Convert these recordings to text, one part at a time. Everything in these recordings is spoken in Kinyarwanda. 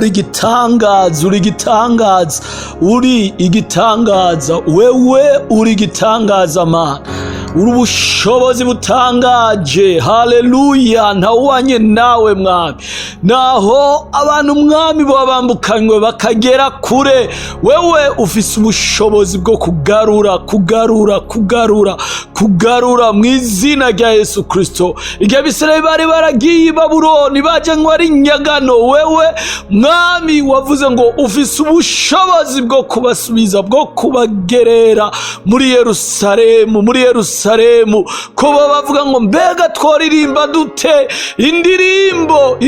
uri igitangaza, uri igitangaza, uri igitangaza, wewe uri igitangaza Mana, uri ubushobozi butangaje. Haleluya, ntawuhanye nawe Mwami. Naho abantu Mwami baba bambukanywe bakagera kure, wewe ufise ubushobozi bwo kugarura mu izina rya Yesu Kristo. Igihe Abisirayeli bari baragiye i Babuloni bajanywe ari inyagano, wewe Mwami wavuze ngo ufise ubushobozi bwo kubasubiza, bwo kubagerera muri Yerusalemu, ko baba bavuga ngo mbega tworirimba dute indirimbo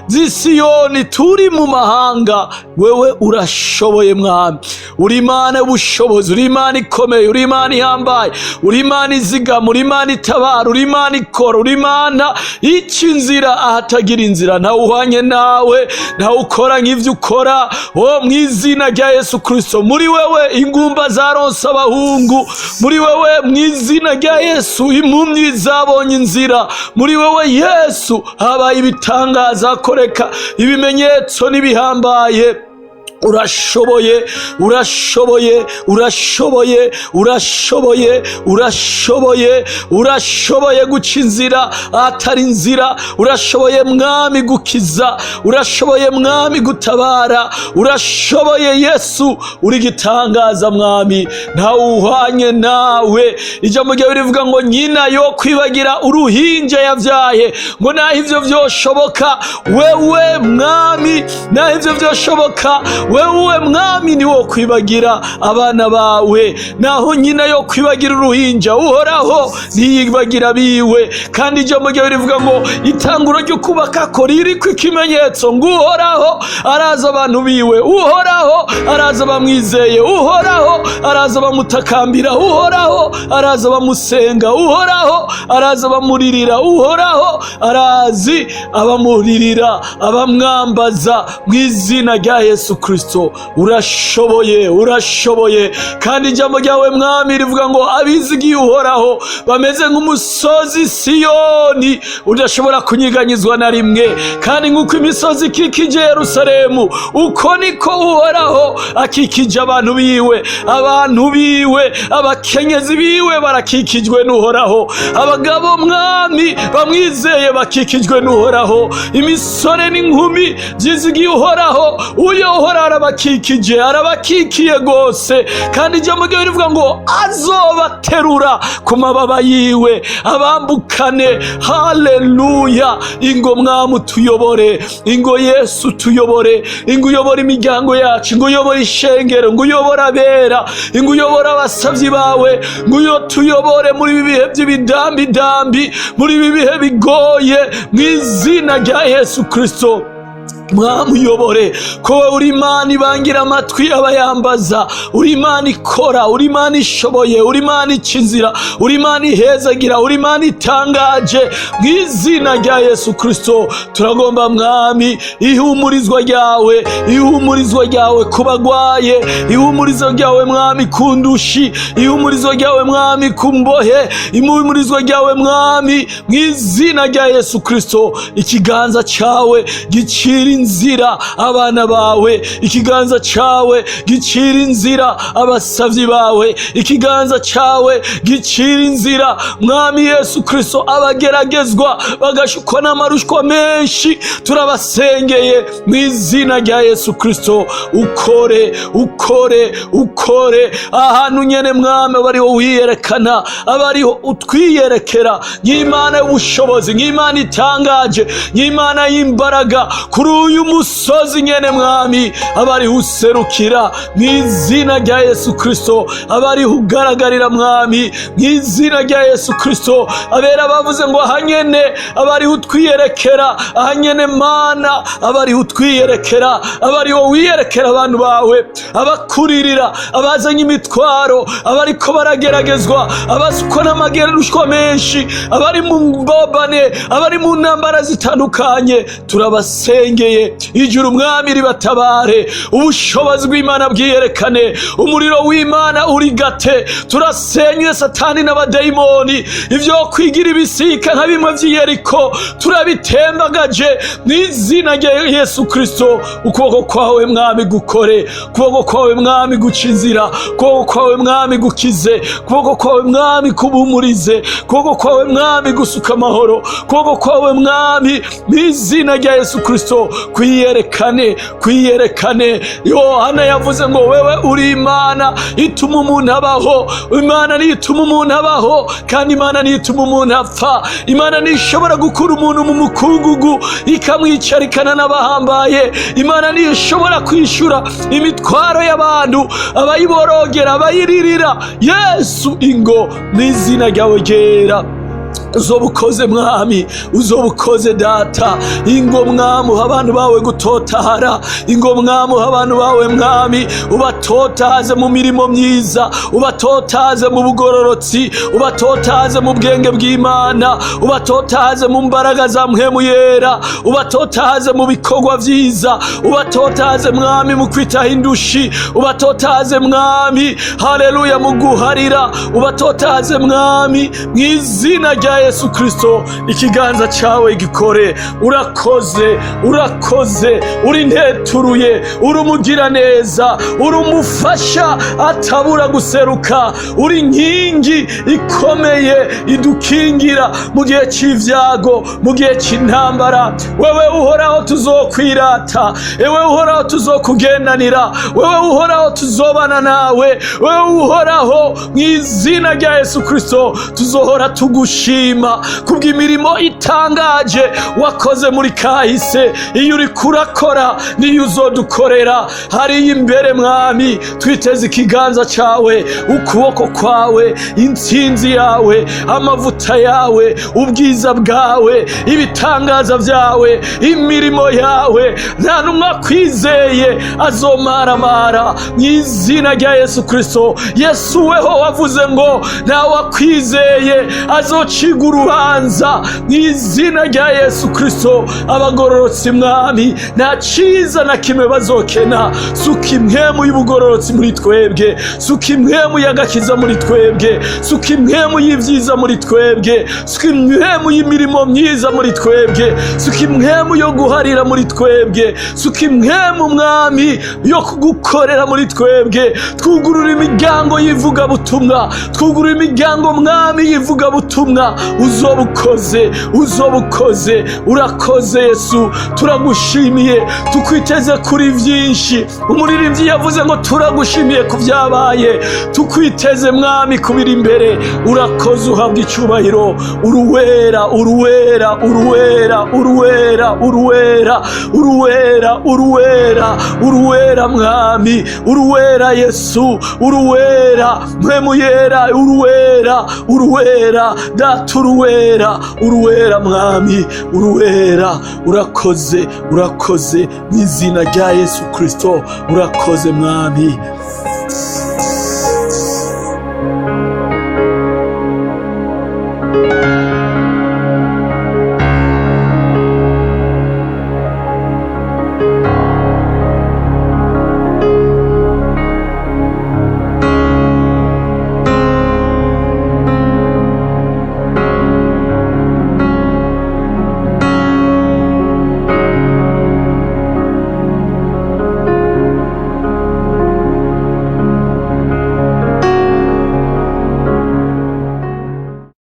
z'Isiyoni turi mu mahanga. Wewe urashoboye Mwami, uri Imana y'ubushobozi, uri Imana ikomeye, uri Imana ihambaye, uri Imana izigama, uri Imana itabara, uri Imana ikora, uri Imana ica inzira ahatagira inzira. Ntawuhanye nawe, ntawukora nk'ivyo ukora. Mu izina rya Yesu Kristo, muri wewe ingumba zaronse abahungu, muri wewe mu izina rya Yesu impumyi zabonye inzira, muri wewe Yesu habaye ibitangaza, hakoreka ibimenyetso n'ibihambaye. Urashoboye, urashoboye, urashoboye, urashoboye, urashoboye, urashoboye guca inzira atari inzira, urashoboye Mwami gukiza, urashoboye Mwami gutabara, urashoboye Yesu, uri igitangaza Mwami, ntawuhwanye nawe. Ijambo ryawe rivuga ngo nyina yo kwibagira uruhinja yavyaye, ngo naho ivyo vyoshoboka wewe Mwami, naho ivyo vyoshoboka wewe Mwami ni wo kwibagira abana bawe. Naho nyina yo kwibagira uruhinja, uhoraho ntiyibagira biwe. Kandi ijambo ryawe rivuga ngo itanguro ryo kubaka ko ririko ikimenyetso, ngo uhoraho araza abantu biwe, uhoraho araza bamwizeye, uhoraho araza bamutakambira, uhoraho araza bamusenga, uhoraho araza bamuririra, uhoraho arazi abamuririra, abamwambaza mu izina rya Yesu Kristo. Urashoboye, urashoboye. Kandi ijambo ryawe Mwami rivuga ngo abizigiye uhoraho bameze nk'umusozi Siyoni udashobora kunyiganyizwa na rimwe. Kandi nk'uko imisozi ikikije Yerusalemu, uko niko uhoraho akikije abantu biwe, abakenyezi biwe barakikijwe n'uhoraho, abagabo Mwami bamwizeye bakikijwe n'uhoraho, imisore n'inkumi byizigiye uhoraho, uyo uhoraho arabakikiye gose. Kandi ijambo ryawe rivuga ngo azobaterura ku mababa yiwe abambukane. Haleluya. Ingo Mwami utuyobore, ingo Yesu tuyobore, ingo uyobora imiryango yacu, ingo uyobora ishengero, ingo uyobora abera, ingo uyobora abasavyi bawe, ingo tuyobore muri ibi bihe by'ibidambidambi, muri ibi bihe bigoye mu izina rya Yesu Kristo. Mwami uyobore, ko uri Imana ibangira amatwi abayambaza, uri Imana ikora, uri Imana ishoboye, uri Imana ica inzira, uri Imana ihezagira, uri Imana itangaje mu izina rya Yesu Kristo. Turagomba Mwami ihumurizwa ryawe ku bagwaye, ihumurizwa ryawe Mwami ku ndushi, ihumurizwa ryawe Mwami ku mbohe, ihumurizwa ryawe Mwami mu izina rya Yesu Kristo. Ikiganza cyawe gicira inzira abana bawe, ikiganza cyawe gicira inzira abasavyi bawe, ikiganza cyawe gicira inzira Mwami Yesu Kristo abageragezwa bagashukwa n'amarushwa menshi. Turabasengeye mu izina rya Yesu Kristo. ukore ahantu nyene Mwami abariho wiyerekana, abariho utwiyerekera nk'Imana y'ubushobozi, nk'Imana itangaje, nk'Imana y'imbaraga. Kuri uyu musozi nyene Mwami abariho userukira mu izina rya Yesu Kristo, abariho ugaragarira Mwami mu izina rya Yesu Kristo. Abera bavuze ngo ahanyene abariho utwiyerekera, ahanyene Mana abariho utwiyerekera, abariho wiyerekera abantu bawe, abakuririra, abazanye imitwaro, abariko barageragezwa, abasukwa n'amagerushwa menshi, abari mu mbobane, abari mu ntambara zitandukanye. Turabasengeye bababaye, ijuru mwami ribatabare, ubushobozi bw'Imana bwiyerekane, umuriro w'Imana urigate. Turasenywe satani n'abadayimoni, ivyo kwigira ibisika nka bimwe vy'Iyeriko turabitembagaje n'izina rya Yesu Kristo. Ukuboko kwawe mwami gukore, ukuboko kwawe mwami guca inzira, ukuboko kwawe mwami gukize, ukuboko kwawe mwami kubumurize, ukuboko kwawe mwami gusuka amahoro, ukuboko kwawe mwami n'izina rya Yesu Kristo kwiyerekane, kwiyerekane. Yohana yavuze ngo wewe uri Imana ituma umuntu abaho. Imana niyo ituma umuntu abaho, kandi Imana niyo ituma umuntu apfa. Imana niyo ishobora gukura umuntu mu mukungugu ikamwicarikana n'abahambaye. Imana niyo ishobora kwishura imitwaro y'abantu, abayiborogera, abayiririra. Yesu ingo n'izina ryawe ryera uzobukoze mwami, uzobukoze data. Ingo mwami uha abantu bawe gutotahara, ingo mwami uha abantu bawe mwami ubatotaze mu mirimo myiza, ubatotaze mu bugororotsi, ubatotaze mu bwenge bw'Imana, ubatotaze mu mbaraga za mpwemu yera, ubatotaze mu bikorwa vyiza, ubatotaze mwami mu kwitaho indushi, ubatotaze mwami haleluya mu guharira, ubatotaze mwami mw'izina rya Yesu Kristo. Ikiganza cawe gikore. Urakoze, urakoze, uri nteturuye, uri umugira neza, uri umufasha atabura guseruka, uri nkingi ikomeye idukingira mu gihe c'ivyago, mu gihe c'intambara. Wewe uhoraho tuzokwirata, wewe uhoraho tuzokugendanira, wewe uhoraho tuzobana nawe, wewe uhoraho mw'izina rya Yesu Kristo tuzohora tugushima kubw'imirimo itangaje wakoze muri kahise. Iyo uri kurakora niyo uzodukorera. Hariya imbere mwami twiteze ikiganza cawe, ukuboko kwawe, intsinzi yawe, amavuta yawe, ubwiza bwawe, ibitangaza vyawe, imirimo yawe. Nta numwe akwizeye azomaramara mw'izina rya Yesu Kristo. Yesu weho wavuze ngo ntawe akwizeye azocigwa urubanza mw'izina rya Yesu Kristo. Abagororotsi mwami nta ciza na kimwe bazokena. Suka impwemu y'ubugororotsi muri twebwe, suka impwemu y'agakiza muri twebwe, suka impwemu y'ivyiza muri twebwe, suka impwemu y'imirimo myiza muri twebwe, suka impwemu yo guharira muri twebwe, suka impwemu mwami yo kugukorera muri twebwe. Twugurura imiryango y'ivugabutumwa, twugurura imiryango mwami y'ivugabutumwa. Uzobukoze, uzobukoze. Urakoze Yesu, turagushimiye, tukwiteze kuri vyinshi. Umuririmbyi yavuze ngo turagushimiye ku vyabaye, tukwiteze mwami kubiri imbere. Urakoze, uhabwa icubahiro. Uruwera, uruwera, uruwera, uruwera, uruwera, uruwera, uruwera, uruwera mwami, uruwera Yesu, uruwera mpwemu yera, uruwera, uruwera data, uruwera, uruwera mwami, uruwera. Urakoze, urakoze mw'izina rya Yesu Kristo. Urakoze mwami.